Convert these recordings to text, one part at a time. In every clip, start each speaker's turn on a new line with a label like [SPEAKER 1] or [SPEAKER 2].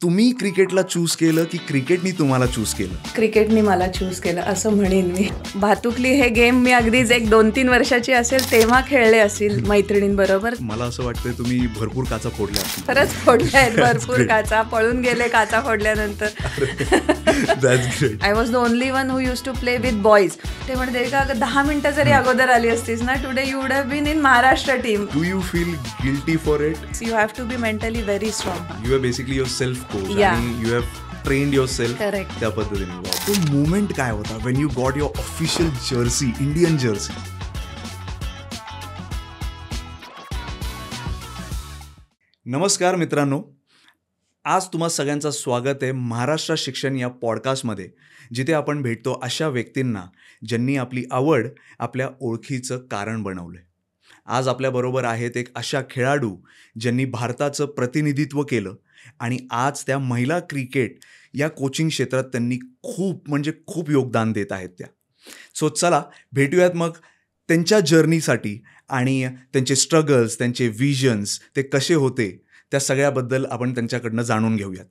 [SPEAKER 1] तुम्ही क्रिकेटला चूज केलं की क्रिकेटनी तुम्हाला चूज केलं?
[SPEAKER 2] क्रिकेटनी मला चूज केलं असं म्हणेन मी. भातुकली हे गेम मी अगदीच 1-2-3 वर्षाची असेल तेव्हा खेळले असेल मैत्रिणींबरोबर.
[SPEAKER 1] मला असं वाटतंय तुम्ही भरपूर काचा फोडल्या.
[SPEAKER 2] खरंच फोडल्या आहेत भरपूर काचा. पळून गेले काचा फोडल्यानंतर. I was the only one who use to play with boys. ते म्हणते का 10 मिनिटं जरी अगोदर आली असतीस ना, today you would have been in Maharashtra team.
[SPEAKER 1] Do you feel guilty for it?
[SPEAKER 2] You have to be mentally very strong.
[SPEAKER 1] You are basically yourself coach आणि you have trained yourself त्या पद्धतीने. तो moment काय होता when you got your official jersey, Indian jersey? नमस्कार मित्रांनो, आज तुम्हा सगळ्यांचं स्वागत आहे महाराष्ट्र शिक्षण या पॉडकास्टमध्ये, जिथे आपण भेटतो अशा व्यक्तींना ज्यांनी आपली आवड आपल्या ओळखीचं कारण बनवलं. आज आपल्याबरोबर आहेत एक अशा खेळाडू ज्यांनी भारताचं प्रतिनिधित्व केलं आणि आज त्या महिला क्रिकेट या कोचिंग क्षेत्रात त्यांनी खूप योगदान देत आहेत त्या. सो चला भेटूयात मग त्यांच्या जर्नीसाठी आणि त्यांचे स्ट्रगल्स, त्यांचे विजन्स ते कसे होते त्या सगळ्याबद्दल आपण त्यांच्याकडनं जाणून घेऊयात.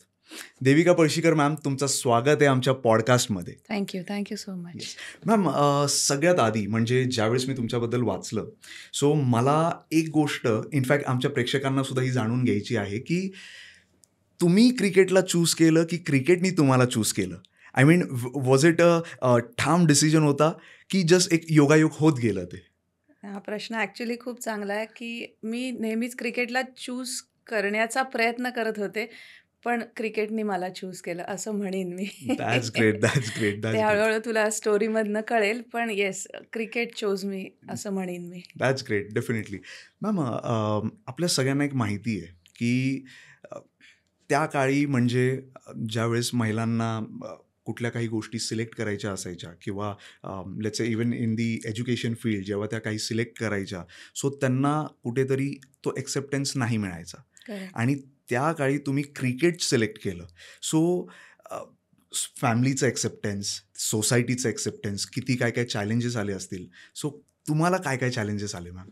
[SPEAKER 1] देविका पळशीकर मॅम, तुमचं स्वागत आहे आमच्या पॉडकास्टमध्ये.
[SPEAKER 2] Thank you so much.
[SPEAKER 1] मॅम, सगळ्यात आधी म्हणजे ज्यावेळेस मी तुमच्याबद्दल वाचलं, सो मला एक गोष्ट इनफॅक्ट आमच्या प्रेक्षकांना सुद्धा ही जाणून घ्यायची आहे की तुम्ही क्रिकेटला चूज केलं की क्रिकेटनी तुम्हाला चूज केलं? I mean, was it a ठाम डिसिजन होता की जस्ट एक योगायोग होत गेलं ते?
[SPEAKER 2] हा प्रश्न ॲक्च्युली खूप चांगला आहे की मी नेहमीच क्रिकेटला चूज करण्याचा प्रयत्न करत होते, पण क्रिकेटनी मला चूज केलं असं म्हणेन मी.
[SPEAKER 1] That's great.
[SPEAKER 2] ते हळूहळू तुला स्टोरीमधनं कळेल, पण येस, क्रिकेट चूज मी असं म्हणेन मी.
[SPEAKER 1] That's great, definitely. मॅम, आपल्या सगळ्यांना एक माहिती आहे की त्या काळी म्हणजे ज्यावेळेस महिलांना कुठल्या काही गोष्टी सिलेक्ट करायच्या असायच्या किंवा let's say even in the education field जेव्हा त्या काही सिलेक्ट करायच्या, सो त्यांना कुठेतरी तो एक्सेप्टन्स नाही मिळायचा. आणि त्या काळी तुम्ही क्रिकेट सिलेक्ट केलं, सो फॅमिलीचं एक्सेप्टन्स, सोसायटीचं एक्सेप्टन्स, किती काय चॅलेंजेस आले असतील. सो तुम्हाला काय चॅलेंजेस आले मॅम?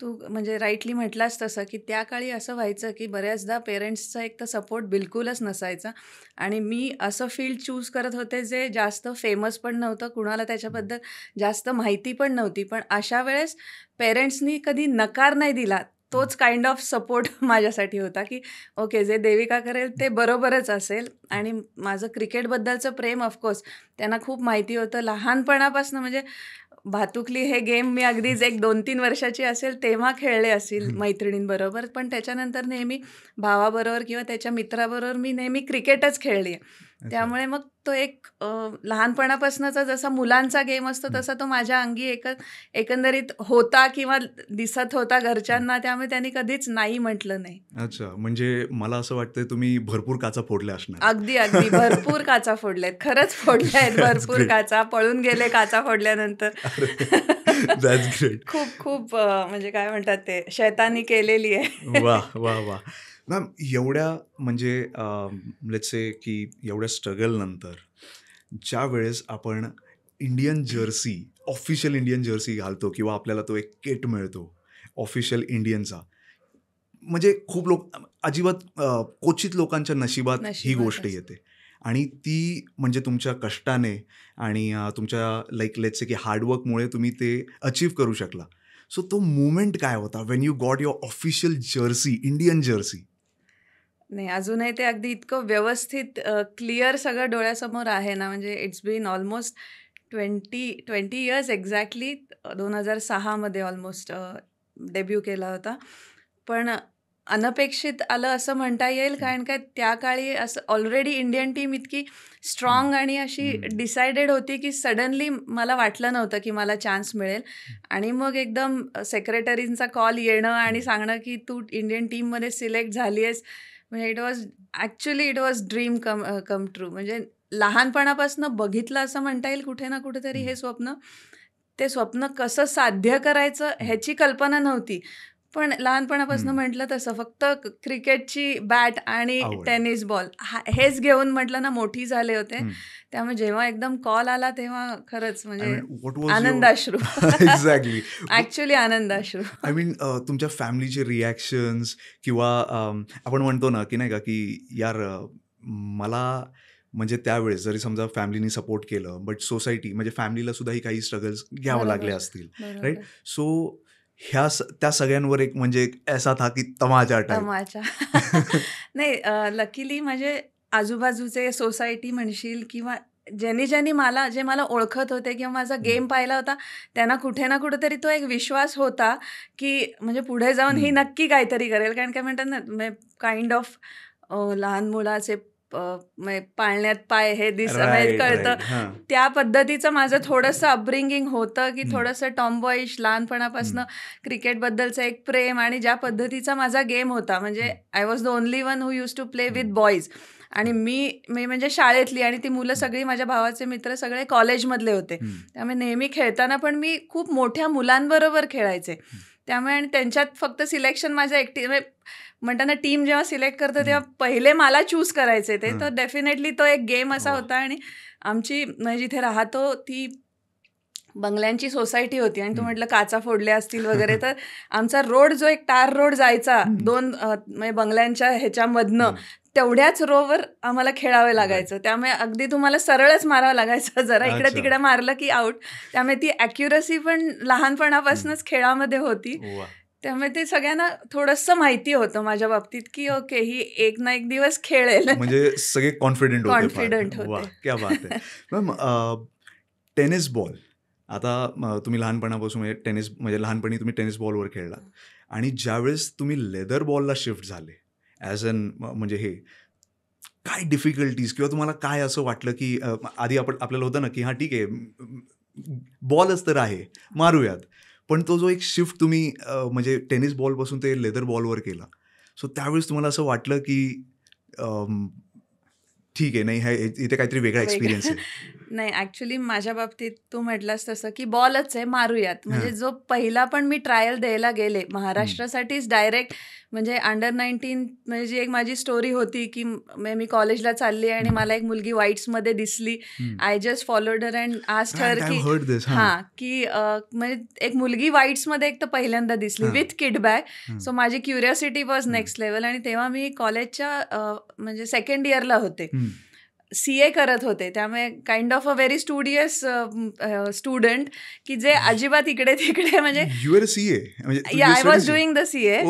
[SPEAKER 2] तू म्हणजे राईटली म्हटलास तसं की त्या काळी असं व्हायचं की बऱ्याचदा पेरेंट्सचा एक तर सपोर्ट बिलकुलच नसायचा आणि मी असं फील्ड चूज करत होते जे जास्त फेमस पण नव्हतं, कुणाला त्याच्याबद्दल जास्त माहिती पण नव्हती. पण अशा वेळेस पेरेंट्सनी कधी नकार नाही दिला. तोच काइंड ऑफ सपोर्ट माझ्यासाठी होता की ओके, जे देविका करेल ते बरोबरच असेल. आणि माझं क्रिकेटबद्दलचं प्रेम ऑफकोर्स त्यांना खूप माहिती होतं लहानपणापासून. म्हणजे भातुकली हे गेम मी अगदीच 1-2-3 वर्षाची असेल तेव्हा खेळले असेल मैत्रिणींबरोबर, पण त्याच्यानंतर नेहमी भावाबरोबर किंवा त्याच्या मित्राबरोबर मी नेहमी क्रिकेटच खेळली आहे. त्यामुळे मग तो एक लहानपणापासूनचा जसा मुलांचा गेम असतो तसा तो माझ्या अंगी एकंदरीत होता किंवा दिसत होता घरच्यांना, त्यामुळे त्यांनी कधीच नाही म्हटलं नाही.
[SPEAKER 1] अच्छा, म्हणजे मला असं वाटतंय तुम्ही भरपूर काचा फोडल्या असणार.
[SPEAKER 2] अगदी भरपूर काचा फोडल्यात, खरंच फोडल्या आहेत भरपूर काचा. पळून गेले काचा फोडल्यानंतर. खूप म्हणजे काय म्हणतात ते शैतानी केलेली आहे.
[SPEAKER 1] वा. मॅम, एवढ्या म्हणजे लेट्स से की एवढ्या स्ट्रगल नंतर ज्या वेळेस आपण Indian Jersey, official Indian Jersey घालतो किंवा आपल्याला तो एक किट मिळतो ऑफिशियल इंडियनचा, म्हणजे खूप लोक अजिबात क्वचित लोकांच्या नशिबात ही गोष्ट येते आणि ती म्हणजे तुमच्या कष्टाने आणि तुमच्या लेट्स से की हार्डवर्कमुळे तुम्ही ते अचीव करू शकला. सो तो मुवमेंट काय होता when you got your official jersey, Indian Jersey?
[SPEAKER 2] नाही, अजूनही ते अगदी इतकं व्यवस्थित क्लिअर सगळं डोळ्यासमोर आहे ना. म्हणजे it's been almost 20 years exactly. 2006 almost debut केला होता. पण अनपेक्षित आलं असं म्हणता येईल, कारण काय त्या काळी असं ऑलरेडी इंडियन टीम इतकी स्ट्रॉंग आणि अशी डिसायडेड होती की सडनली मला वाटलं नव्हतं की मला चान्स मिळेल. आणि मग एकदम सेक्रेटरींचा कॉल येणं आणि सांगणं की तू इंडियन टीममध्ये सिलेक्ट झाली आहेस, म्हणजे it was dream come true. म्हणजे लहानपणापासून बघितलं असं म्हणता येईल कुठे ना कुठेतरी हे स्वप्न. ते स्वप्न कसं साध्य करायचं ह्याची कल्पना नव्हती, पण लहानपणापासून म्हटलं तसं फक्त क्रिकेटची बॅट आणि टेनिस बॉल हेच घेऊन म्हटलं ना मोठी झाले होते. त्यामुळे जेव्हा एकदम कॉल आला तेव्हा खरंच म्हणजे आनंदाश्रू.
[SPEAKER 1] एक्झॅक्टली,
[SPEAKER 2] ऍक्च्युली आनंदाश्रू.
[SPEAKER 1] आय मीन तुमच्या फॅमिलीचे रिॲक्शन्स किंवा आपण म्हणतो ना की नाही का की यार मला म्हणजे त्यावेळेस जरी समजा फॅमिलीनी सपोर्ट केलं बट सोसायटी म्हणजे फॅमिलीला सुद्धाही काही स्ट्रगल्स घ्यावं लागले असतील, राईट? सो त्या सगळ्यांवर एक म्हणजे एक ऐसा था की तमाचा
[SPEAKER 2] नाही, लकीली म्हणजे आजूबाजूचे सोसायटी म्हणशील किंवा ज्यांनी मला ओळखत होते किंवा माझा गेम पाहिला होता त्यांना कुठे ना कुठेतरी तो एक विश्वास होता की म्हणजे पुढे जाऊन ही नक्की काहीतरी करेल. कारण काय म्हणतात ना, काइंड ऑफ लहान मुलाचे पाळण्यात पाय हे कळतं, त्या पद्धतीचं माझं थोडंसं अपब्रिंगिंग होतं की थोडंसं टॉमबॉईश लहानपणापासून क्रिकेटबद्दलचं एक प्रेम आणि ज्या पद्धतीचा माझा गेम होता. म्हणजे I was the only one who use to play with boys. आणि मी म्हणजे शाळेतली आणि ती मुलं सगळी माझ्या भावाचे मित्र सगळे कॉलेजमधले होते. त्यामुळे नेहमी खेळताना पण मी खूप मोठ्या मुलांबरोबर खेळायचे. त्यामुळे आणि त्यांच्यात फक्त सिलेक्शन माझ्या म्हणताना टीम जेव्हा सिलेक्ट करतं तेव्हा पहिले मला चूज करायचे ते. तर डेफिनेटली तो एक गेम असा होता. आणि आमची म्हणजे जिथे राहतो ती बंगल्यांची सोसायटी होती आणि तू म्हटलं काचा फोडल्या असतील वगैरे, तर आमचा रोड जो एक टार रोड जायचा 2 म्हणजे बंगल्यांच्या ह्याच्यामधनं, तेवढ्याच रोवर आम्हाला खेळावे लागायचं. त्यामुळे अगदी तुम्हाला सरळच मारावं लागायचं, जरा इकडे तिकडे मारलं की आउट. त्यामुळे ती ॲक्युरसी पण लहानपणापासूनच खेळामध्ये होती. त्यामुळे ते सगळ्यांना थोडंसं माहिती होतं माझ्या बाबतीत की ओके ही एक ना एक दिवस खेळेल.
[SPEAKER 1] म्हणजे सगळे कॉन्फिडंट होते. क्या बात आहे. मॅम, टेनिस बॉल आता तुम्ही लहानपणापासून म्हणजे लहानपणी तुम्ही टेनिस बॉलवर खेळलात आणि ज्यावेळेस तुम्ही लेदर बॉलला शिफ्ट झाले ॲज अन म्हणजे हे काय डिफिकल्टीज किंवा तुम्हाला काय असं वाटलं की आधी आपल्याला होतं ना की हां ठीक आहे बॉलच तर आहे मारूयात, पण तो जो एक शिफ्ट तुम्ही म्हणजे टेनिस बॉलपासून ते लेदर बॉलवर केला, सो त्यावेळेस तुम्हाला असं वाटलं की ठीक आहे नाही इथे काहीतरी वेगळा एक्सपिरियन्स आहे?
[SPEAKER 2] नाही, ॲक्च्युली माझ्या बाबतीत तू म्हटलंस तसं की बॉलच आहे मारूयात. म्हणजे जो पहिला पण मी ट्रायल द्यायला गेले महाराष्ट्रासाठीच डायरेक्ट, म्हणजे अंडर-19 म्हणजे जी एक माझी स्टोरी होती की मी कॉलेजला चालली आणि मला एक मुलगी व्हाईट्समध्ये दिसली. I just followed her and asked her की की म्हणजे एक मुलगी व्हाईट्समध्ये एक तर पहिल्यांदा दिसली विथ किड बॅग. सो माझी क्युरिओसिटी वॉज नेक्स्ट लेवल. आणि तेव्हा मी कॉलेजच्या म्हणजे सेकंड इयरला होते, CA करत होते. त्यामुळे kind of a very studious student की जे अजिबात इकडे तिकडे म्हणजे I was doing the CA.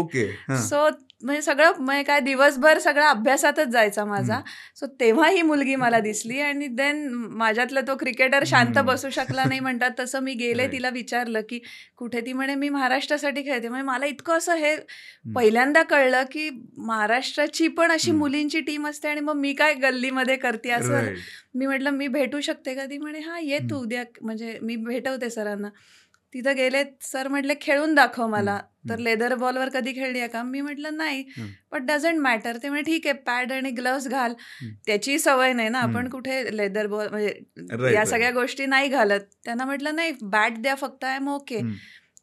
[SPEAKER 2] So म्हणजे सगळं म्हणजे काय दिवसभर सगळा अभ्यासातच जायचा माझा. सो तेव्हा ही मुलगी मला दिसली आणि देन माझ्यातला तो क्रिकेटर शांत बसू शकला नाही म्हणतात तसं मी गेले, तिला विचारलं की कुठे, ती म्हणे मी महाराष्ट्रासाठी खेळते. म्हणजे मला इतकं असं हे पहिल्यांदा कळलं की महाराष्ट्राची पण अशी मुलींची टीम असते आणि मग मी काय गल्लीमध्ये करते असं. मी म्हटलं मी भेटू शकते का? ती म्हणे हां ये तू उद्या, म्हणजे मी भेटवते सरांना. तिथं गेले, सर म्हटले खेळून दाखव मला. तर लेदर बॉलवर कधी खेळली आहे का? मी म्हटलं नाही, बट डझंट मॅटर. ते म्हणजे ठीक आहे पॅड आणि ग्लव्स घाल. त्याची सवय नाही ना, आपण कुठे लेदर बॉल म्हणजे या सगळ्या गोष्टी नाही घालत. त्यांना म्हटलं नाही बॅट द्या फक्त, आय एम ओके.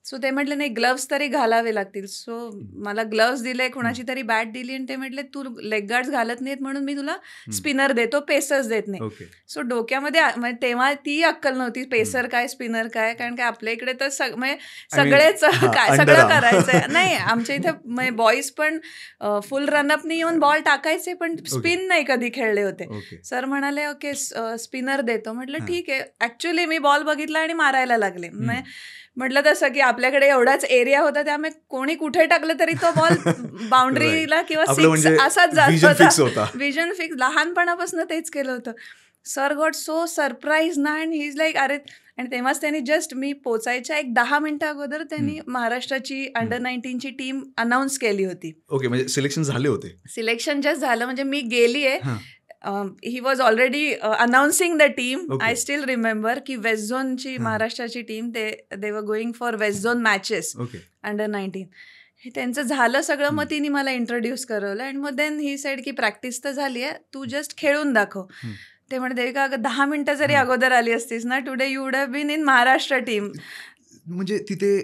[SPEAKER 2] सो ते म्हटले नाही ग्लव्स तरी घालावे लागतील. सो मला ग्लव्स दिले, कुणाची तरी बॅट दिली आणि ते म्हटले तू लेग गार्ड्स घालत नाहीत म्हणून मी तुला स्पिनर देतो, पेसर्स देत नाही. सो डोक्यामध्ये म्हणजे तेव्हा ती अक्कल नव्हती पेसर काय स्पिनर काय, कारण काय आपल्या इकडे तर सगळेच काय सगळं करायचंय. नाही आमच्या इथे बॉईज पण फुल रनअपनी येऊन बॉल टाकायचे पण स्पिन नाही कधी खेळले होते. सर म्हणाले ओके स्पिनर देतो. म्हटलं ठीक आहे. ऍक्च्युली मी बॉल बघितला आणि मारायला लागले. म्हटलं तसं की आपल्याकडे एवढाच एरिया होता त्यामुळे कोणी कुठे टाकलं तरी तो बॉल बाउंड्रीला किंवा सिक्स असाच जात होता. Vision fix. लहानपणापासून तेच केलं होतं. सर गॉट सो सरप्राईज ना अँड ही इज लाईक अरे. आणि तेव्हाच त्यांनी जस्ट मी पोचायच्या एक 10 मिनिटं अगोदर त्यांनी महाराष्ट्राची अंडर-19ची टीम अनाऊन्स केली होती.
[SPEAKER 1] ओके, म्हणजे सिलेक्शन झाले होते?
[SPEAKER 2] सिलेक्शन जस्ट झालं, म्हणजे मी गेली आहे. he was already announcing the team. I still remember की वेस्ट झोनची महाराष्ट्राची team they were going for waste zone matches under-19. हे त्यांचं झालं सगळं. मग तिने मला इंट्रोड्यूस करवलं आणि मग देन ही सेड की प्रॅक्टिस तर झाली आहे, तू जस्ट खेळून दाखव. ते म्हणते देविका अगं 10 मिनिटं जरी अगोदर आली असतीस ना today you would have been in Maharashtra team.
[SPEAKER 1] म्हणजे तिथे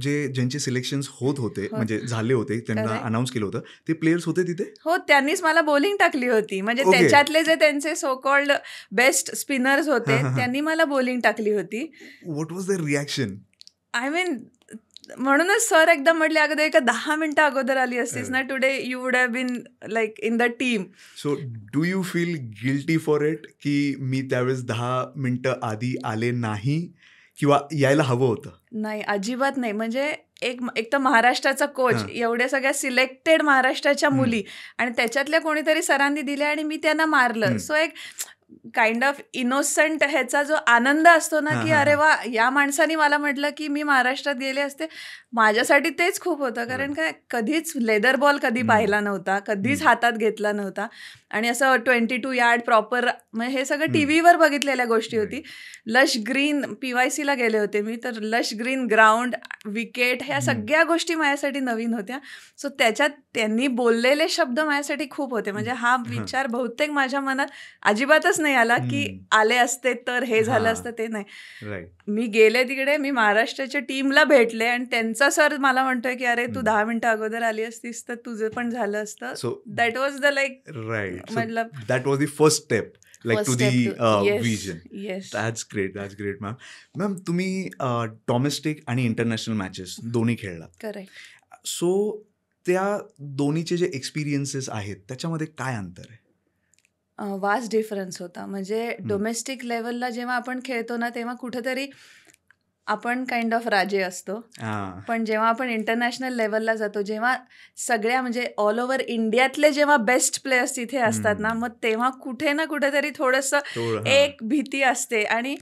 [SPEAKER 1] जे ज्यांचे सिलेक्शन्स होत होते
[SPEAKER 2] हो.
[SPEAKER 1] म्हणजे झाले होते त्यांना
[SPEAKER 2] Correct.
[SPEAKER 1] अनाऊन्स केलं होतं ते प्लेयर्स होते तिथे.
[SPEAKER 2] हो, त्यांनीच मला बॉलिंग टाकली होती. म्हणजे
[SPEAKER 1] ओके.
[SPEAKER 2] त्याच्यातले जे त्यांचे सो कॉल्ड बेस्ट स्पिनर्स होते, त्यांनी मला बॉलिंग टाकली होती.
[SPEAKER 1] What was the reaction?
[SPEAKER 2] I mean म्हणूनच सर एकदम म्हटले, "अगोदर एका 10 मिनिटं अगोदर आली असतीस ना, today you would have been like in the team."
[SPEAKER 1] So do you feel guilty for it की मी त्यावेळेस 10 मिनिटं आधी आले नाही किंवा यायला हवं होतं?
[SPEAKER 2] नाही, अजिबात नाही. म्हणजे एक तर महाराष्ट्राचा कोच,
[SPEAKER 1] हां.
[SPEAKER 2] एवढ्या सगळ्या सिलेक्टेड महाराष्ट्राच्या मुली आणि त्याच्यातल्या कोणीतरी सरांनी दिल्या आणि मी त्यांना मारलं. सो एक काइंड ऑफ इनोसंट ह्याचा जो आनंद असतो ना, की अरे वा, या माणसाने मला म्हटलं की मी महाराष्ट्रात गेले असते. माझ्यासाठी तेच खूप होतं. कारण काय, कधीच लेदर बॉल कधी पाहिला नव्हता, कधीच हातात घेतला नव्हता आणि असं 22 यार्ड प्रॉपर, म्हणजे हे सगळं टीव्हीवर बघितलेल्या गोष्टी होती. लश ग्रीन PYCला गेले होते मी, तर लश ग्रीन ग्राउंड, विकेट, ह्या सगळ्या गोष्टी माझ्यासाठी नवीन होत्या. सो त्याच्यात त्यांनी बोललेले शब्द माझ्यासाठी खूप होते. म्हणजे हा विचार बहुतेक माझ्या मनात अजिबातच नाही आला की आले असते तर हे झालं असतं, ते नाही.
[SPEAKER 1] राईट.
[SPEAKER 2] मी गेले तिकडे, मी महाराष्ट्राच्या टीमला भेटले आणि त्यांचा सर मला म्हणतोय की अरे तू 10 मिनिटं अगोदर आली असतीस तर तुझं पण झालं असतं.
[SPEAKER 1] So
[SPEAKER 2] that was the like
[SPEAKER 1] right.
[SPEAKER 2] मतलब
[SPEAKER 1] that was the first step like
[SPEAKER 2] first
[SPEAKER 1] to the
[SPEAKER 2] step to yes,
[SPEAKER 1] vision.
[SPEAKER 2] yes.
[SPEAKER 1] That's great ma'am. Ma'am तुम्ही डोमेस्टिक आणि इंटरनॅशनल मॅचेस दोन्ही खेळलात.
[SPEAKER 2] करेक्ट.
[SPEAKER 1] सो त्या दोन्हीचे जे एक्सपिरियन्सेस आहेत त्याच्यामध्ये काय अंतर आहे?
[SPEAKER 2] वास्ट डिफरन्स होता. म्हणजे डोमेस्टिक लेवलला जेव्हा आपण खेळतो ना, तेव्हा कुठेतरी आपण काइंड ऑफ राजे असतो. पण जेव्हा आपण इंटरनॅशनल लेवलला जातो, जेव्हा सगळ्या म्हणजे ऑल ओव्हर इंडियातले जेव्हा बेस्ट प्लेयर्स तिथे असतात ना, मग तेव्हा कुठे ना कुठेतरी थोडंसं एक भीती असते. आणि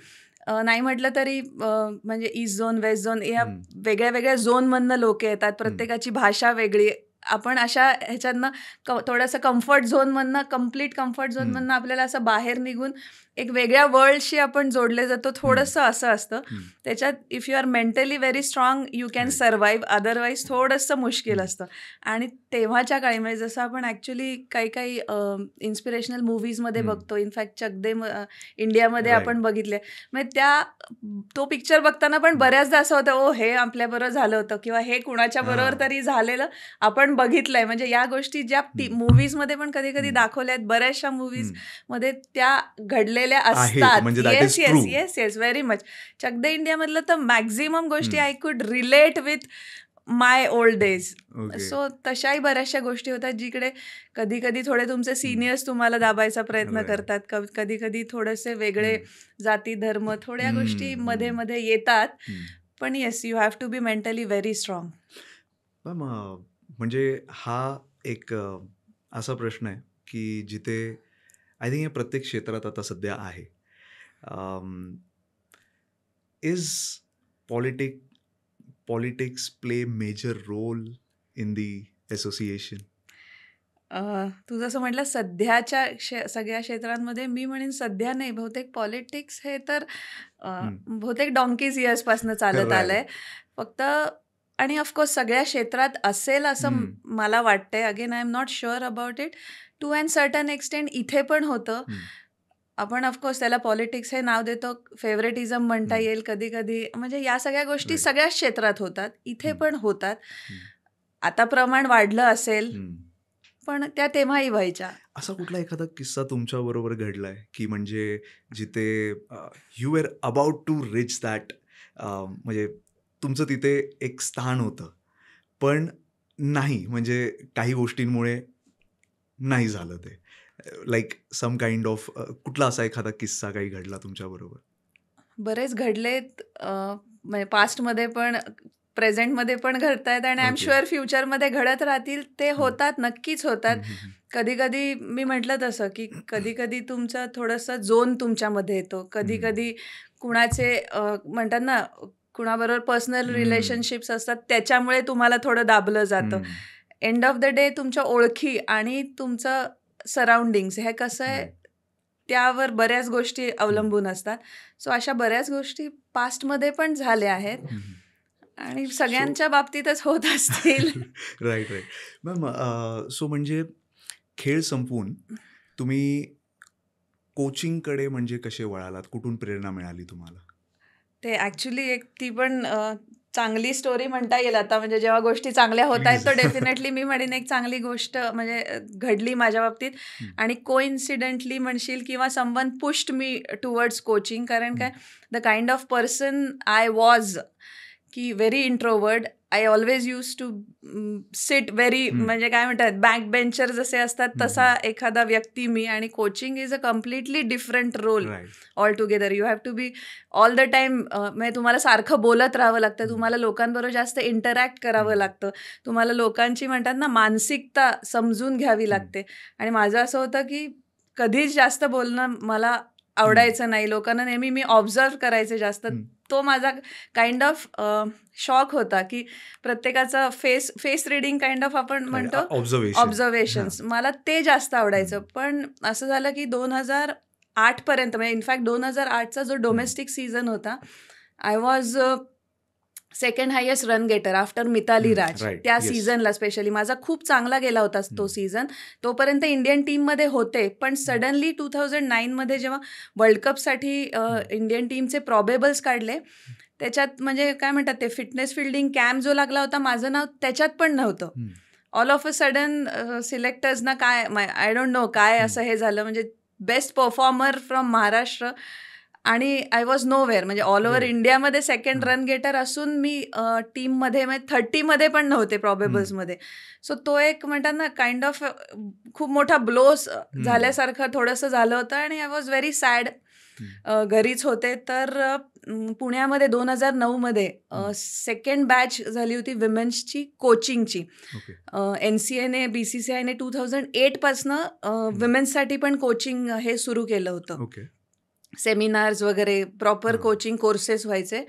[SPEAKER 2] नाही म्हटलं तरी म्हणजे ईस्ट झोन, वेस्ट झोन, या वेगळ्या वेगळ्या झोनमधनं लोक येतात, प्रत्येकाची भाषा वेगळी. आपण अशा ह्याच्यातनं थोडंसं कम्फर्ट झोनमधनं, कम्प्लीट कम्फर्ट झोनमधनं आपल्याला असं बाहेर निघून एक वेगळ्या वर्ल्डशी आपण जोडले जातो. थोडंसं असं असतं. त्याच्यात if you are mentally very strong you can survive, otherwise थोडंसं मुश्किल असतं. आणि तेव्हाच्या काळी म्हणजे जसं आपण ॲक्च्युली काही इन्स्पिरेशनल मूव्हीजमध्ये बघतो, इनफॅक्ट चक दे इंडियामध्ये आपण बघितले, म्हणजे तो पिक्चर बघताना पण बऱ्याचदा असं होतं, ओ हे आपल्याबरोबर झालं होतं किंवा हे कुणाच्या बरोबर तरी झालेलं आपण बघितलंय. म्हणजे या गोष्टी ज्या मूव्हीजमध्ये पण कधी कधी दाखवल्या आहेत, बऱ्याचशा मूव्हीजमध्ये त्या घडलेल्या असतात. Yes yes yes yes very much. Chak De इंडियामधलं तर मॅक्झिमम गोष्टी I could relate with my old days. So तशाही बऱ्याचशा गोष्टी होतात जिकडे कधी कधी थोडे तुमचे सिनियर्स तुम्हाला दाबायचा प्रयत्न करतात, कधी कधी थोडेसे वेगळे जाती धर्म थोड्या गोष्टी मध्ये मध्ये येतात. पण yes, you have to be mentally very strong.
[SPEAKER 1] म्हणजे हा एक असा प्रश्न आहे की जिथे आय थिंक हे प्रत्येक क्षेत्रात आता सध्या आहे. Is politics play major role in the association?
[SPEAKER 2] तू जसं म्हटलं सध्याच्या सगळ्या क्षेत्रांमध्ये, मी म्हणेन सध्या नाही, बहुतेक पॉलिटिक्स हे तर बहुतेक डॉंकीज इयर्सपासून चालत आलंय फक्त. आणि ऑफकोर्स सगळ्या क्षेत्रात असेल असं मला वाटतंय. Again I am not sure about it. To and certain extent इथे पण होतं. आपण ऑफकोर्स त्याला पॉलिटिक्स हे नाव देतो, फेवरेटिझम म्हणता येईल कधी कधी. म्हणजे या सगळ्या गोष्टी सगळ्याच क्षेत्रात होतात, इथे पण होतात. आता प्रमाण वाढलं असेल पण त्या तेव्हाही व्हायच्या.
[SPEAKER 1] असा कुठला एखादा किस्सा तुमच्या बरोबर घडलाय की म्हणजे जिथे you are about to reach that, म्हणजे तुमचं तिथे एक स्थान होतं पण नाही, म्हणजे काही गोष्टींमुळे नाही झालं ते, लाईक सम काइंड ऑफ, कुठला असा एखादा किस्सा काही घडला तुमच्या बरोबर?
[SPEAKER 2] बरेच घडलेत, म्हणजे पास्टमध्ये पण प्रेझेंटमध्ये पण घडतायत आणि आय एम शुअर फ्युचरमध्ये घडत राहतील. ते होतात, नक्कीच होतात. कधी कधी मी म्हटलं तसं की कधी कधी तुमचं थोडंसं झोन तुमच्यामध्ये येतो, कधी कधी कुणाचे म्हणतात ना, कुणाबरोबर पर्सनल रिलेशनशिप्स असतात, त्याच्यामुळे तुम्हाला थोडं दाबलं जातं. एंड ऑफ द डे तुमच्या ओळखी आणि तुमचं सराउंडिंग्स हे कसं आहे त्यावर बऱ्याच गोष्टी अवलंबून असतात. सो अशा बऱ्याच गोष्टी पास्टमध्ये पण झाल्या आहेत आणि सगळ्यांच्या बाबतीतच होत असतील.
[SPEAKER 1] Right right ma'am. सो म्हणजे खेळ संपवून तुम्ही कोचिंगकडे म्हणजे कसे वळालात? कुठून प्रेरणा मिळाली तुम्हाला?
[SPEAKER 2] ते ॲक्च्युली एक ती पण चांगली स्टोरी म्हणता येईल आता. म्हणजे जेव्हा गोष्टी चांगल्या होत आहेत,
[SPEAKER 1] प्लीज.
[SPEAKER 2] तर डेफिनेटली मी म्हणेन एक चांगली गोष्ट म्हणजे घडली माझ्या बाबतीत. आणि कोइन्सिडेंटली म्हणशील किंवा someone pushed me towards coaching. कारण काय, the kind of person I was की very introvert. I always used to sit very, म्हणजे काय म्हणतात, बॅक बेंचर जसे असतात तसा एखादा व्यक्ती मी. आणि coaching is a completely different role altogether. You have to be all the time, म्हणजे तुम्हाला सारखं बोलत राहावं लागतं, तुम्हाला लोकांबरोबर जास्त इंटरॅक्ट करावं लागतं, तुम्हाला लोकांची म्हणतात ना मानसिकता समजून घ्यावी लागते. आणि माझं असं होतं की कधीच जास्त बोलणं मला आवडायचं नाही. लोकांना नेहमी मी ऑब्झर्व करायचे जास्त. तो माझा काइंड ऑफ शॉक होता की प्रत्येकाचं फेस रिडिंग काइंड ऑफ आपण म्हणतो ऑब्झर्वेशन्स, मला ते जास्त आवडायचं. पण असं झालं की 2008 पर्यंत, म्हणजे इनफॅक्ट 2008चा जो डोमेस्टिक सीझन होता, I was second highest run getter after Mithali Raj. त्या सीझनला स्पेशली माझा खूप चांगला गेला होता तो सीझन. तोपर्यंत इंडियन टीममध्ये होते, पण सडनली 2009मध्ये जेव्हा वर्ल्ड कपसाठी इंडियन टीमचे प्रॉबेबल्स काढले, त्याच्यात म्हणजे काय म्हणतात ते फिटनेस फिल्डिंग कॅम्प जो लागला होता, माझं नाव त्याच्यात पण नव्हतं. ऑल ऑफ अ सडन सिलेक्टर्सना काय, आय डोंट नो काय असं हे झालं, म्हणजे बेस्ट परफॉर्मर फ्रॉम महाराष्ट्र आणि आय वॉज नोवेअर. म्हणजे ऑल ओव्हर इंडियामध्ये सेकंड रन गेटर असून मी टीममध्ये म्हणजे 30मध्ये पण नव्हते प्रॉबेबल्समध्ये. सो तो एक म्हणतात ना काइंड ऑफ खूप मोठा ब्लोस झाल्यासारखं थोडंसं झालं होतं. आणि आय वॉज व्हेरी सॅड. घरीच होते. तर पुण्यामध्ये 2009मध्ये सेकंड बॅच झाली होती विमेन्सची कोचिंगची. NCAने BCCIने 2008पासनं विमेन्ससाठी पण कोचिंग हे सुरू केलं होतं. सेमिनार्स वगैरे प्रॉपर कोचिंग कोर्सेस व्हायचे.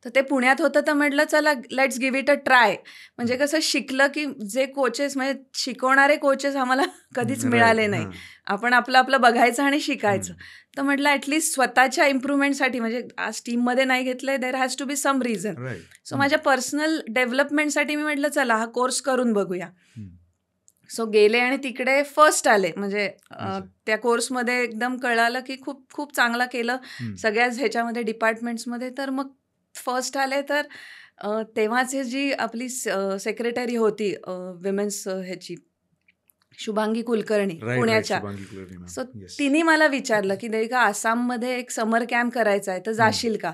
[SPEAKER 2] तर ते पुण्यात होतं, तर म्हटलं चला let's give it a try. म्हणजे कसं शिकलं की जे कोचेस म्हणजे शिकवणारे कोचेस आम्हाला कधीच मिळाले नाही. आपण आपलं बघायचं आणि शिकायचं. तर म्हटलं ॲटलिस्ट स्वतःच्या इम्प्रूव्हमेंटसाठी, म्हणजे आज टीममध्ये नाही घेतलंय, there has to be some reason. So माझ्या पर्सनल डेव्हलपमेंटसाठी मी म्हटलं चला हा कोर्स करून बघूया. सो गेले आणि तिकडे फर्स्ट आले. म्हणजे त्या कोर्समध्ये एकदम कळालं की खूप खूप चांगलं केलं सगळ्याच ह्याच्यामध्ये डिपार्टमेंट्समध्ये. तर मग फर्स्ट आले. तर तेव्हाची जी आपली सेक्रेटरी होती विमेन्स ह्याची, शुभांगी कुलकर्णी पुण्याच्या. सो तिने मला विचारलं की देविका आसाममध्ये एक समर कॅम्प करायचा आहे, तर जाशील का?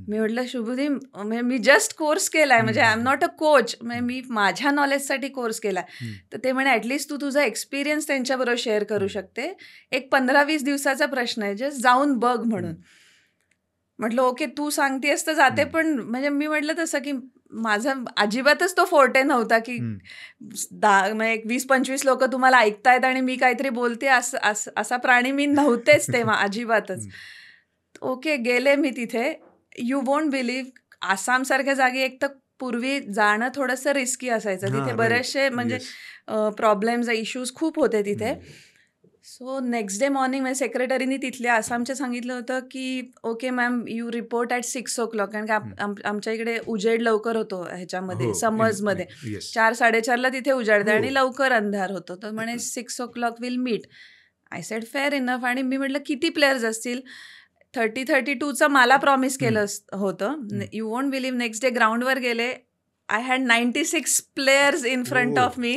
[SPEAKER 2] मी म्हटलं शुभदी, मी जस्ट कोर्स केलाय, म्हणजे I am not a coach, मी माझ्या नॉलेजसाठी कोर्स केलाय. तर ते म्हणे ॲटलिस्ट तू तुझा एक्सपिरियन्स त्यांच्याबरोबर शेअर करू शकते, एक 15-20 दिवसाचा प्रश्न आहे, जस्ट जाऊन बघ म्हणून. म्हटलं ओके तू सांगतेस तर जाते. पण म्हणजे मी म्हटलं तसं की माझा अजिबातच तो फोर्टे नव्हता की 20-25 लोक तुम्हाला ऐकतायत आणि मी काहीतरी बोलते असा प्राणी मी नव्हतेच तेव्हा अजिबातच. ओके गेले मी तिथे. यू वोंट बिलीव्ह, आसामसारख्या जागी एक तर पूर्वी जाणं थोडंसं रिस्की असायचं. तिथे बरेचसे म्हणजे प्रॉब्लेम्स इश्यूज खूप होते तिथे. सो नेक्स्ट डे मॉर्निंग म्हणजे सेक्रेटरीनी तिथल्या आसामच्या सांगितलं होतं की okay ma'am you report at 6 o'clock. कारण की आमच्या इकडे उजेड लवकर होतो ह्याच्यामध्ये समर्समध्ये, 4-4:30ला तिथे उजाडते आणि लवकर अंधार होतो. तर म्हणे 6 o'clock will meet. I said fair enough. आणि मी म्हटलं किती प्लेयर्स असतील? 32चं मला प्रॉमिस केलं होतं. You won't believe, next day ग्राउंडवर गेले. I had 96 players in front of me.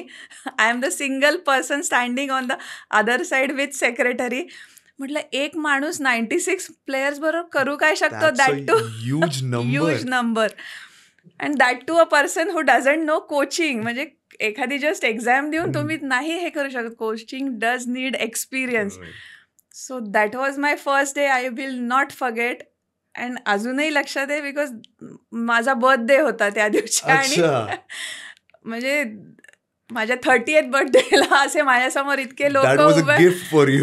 [SPEAKER 2] I am the single person standing on the other side with secretary. म्हटलं एक माणूस 96 प्लेयर्स बरोबर करू काय शकतो? That too huge number. And that too a person who doesn't know coaching. म्हणजे एखादी just exam देऊन तुम्ही नाही हे करू शकत. Coaching does need experience. So that was my first day. I will not forget. And अजूनही लक्षात आहे बिकॉज माझा बर्थडे होता त्या दिवशी. आणि म्हणजे माझ्या 30th बर्थडेला असे माझ्यासमोर इतके लोक उभे.